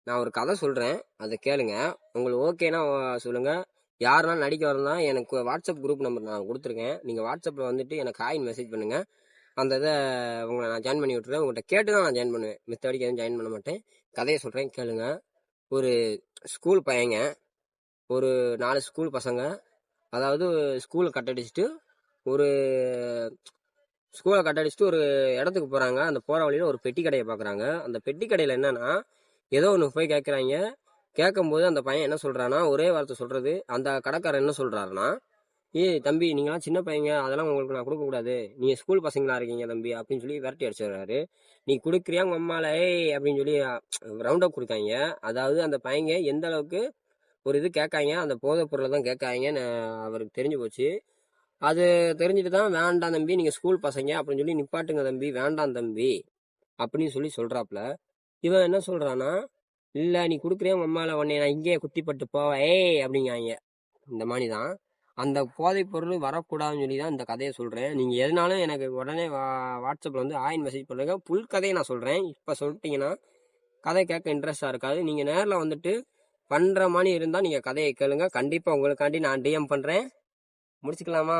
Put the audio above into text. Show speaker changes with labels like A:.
A: நான் ஒரு கதை சொல்கிறேன், அதை கேளுங்க. உங்களுக்கு ஓகேனா சொல்லுங்க. யாருனாலும் நடிக்க வரலாம், எனக்கு வாட்ஸ்அப் குரூப் நம்பர் நான் கொடுத்துருக்கேன். நீங்கள் வாட்ஸ்அப்பில் வந்துட்டு எனக்கு ஹாய்னு மெசேஜ் பண்ணுங்கள். அந்த இதை உங்களை நான் ஜாயின் பண்ணி விட்டுறேன். உங்கள்கிட்ட கேட்டு தான் நான் ஜாயின் பண்ணுவேன், மித்தபடிக்கு எதுவும் ஜாயின் பண்ண மாட்டேன். கதையை சொல்கிறேன் கேளுங்க. ஒரு ஸ்கூல் பையங்க, ஒரு 4 ஸ்கூல் பசங்க, அதாவது ஸ்கூலை கட்டடிச்சிட்டு ஒரு ஒரு இடத்துக்கு போகிறாங்க. அந்த போகிற வழியில் ஒரு பெட்டி கடையை பார்க்குறாங்க. அந்த பெட்டி கடையில் என்னன்னா, ஏதோ ஒன்று போய் கேட்குறாங்க. கேட்கும்போது அந்த பையன் என்ன சொல்கிறான்னா, ஒரே வார்த்தை சொல்கிறது. அந்த கடைக்காரன் என்ன சொல்கிறாருன்னா, ஏய் தம்பி, நீங்களாம் சின்ன பையங்க, அதெல்லாம் உங்களுக்கு நான் கொடுக்கக்கூடாது, நீங்கள் ஸ்கூல் பசங்களா இருக்கீங்க தம்பி அப்படின்னு சொல்லி விரட்டி அடிச்சிடுறாரு. நீ கொடுக்குறியா உங்கள் அம்மால ஏய் அப்படின்னு சொல்லி ரவுண்ட் அப் கொடுக்காங்க. அதாவது அந்த பையங்க எந்த அளவுக்கு ஒரு இது கேட்காங்க, அந்த போதைப் பொருளை தான் கேட்காங்கன்னு அவருக்கு தெரிஞ்சு போச்சு. அது தெரிஞ்சுட்டு தான், வேண்டாம் தம்பி, நீங்கள் ஸ்கூல் பசங்க அப்படின்னு சொல்லி நிப்பாட்டுங்க தம்பி, வேண்டாம் தம்பி அப்படின்னு சொல்லி சொல்கிறாப்புல. இவன் என்ன சொல்கிறான்னா, இல்லை நீ கொடுக்குறியா உங்கள் அம்மாவில் உடனே நான் இங்கேயே குத்திப்பட்டு போவேன் ஏய் அப்படிங்காங்க. இந்த மாதிரி தான் அந்த போதைப் பொருள் வரக்கூடாதுன்னு சொல்லி தான் இந்த கதையை சொல்கிறேன். நீங்கள் எதுனாலும் எனக்கு உடனே வாட்ஸ்அப்பில் வந்து ஆயின் மெசேஜ் பண்ணுங்க. புல் கதையை நான் சொல்கிறேன். இப்போ சொல்லிட்டீங்கன்னா கதை கேட்க இன்ட்ரெஸ்டாக இருக்காது. நீங்கள் நேரில் வந்துட்டு பண்ணுற மாதிரி இருந்தால் நீங்கள் கதையை கேளுங்க. கண்டிப்பாக உங்களுக்காண்டி நான் டிஎம் பண்ணுறேன். முடிச்சுக்கலாமா?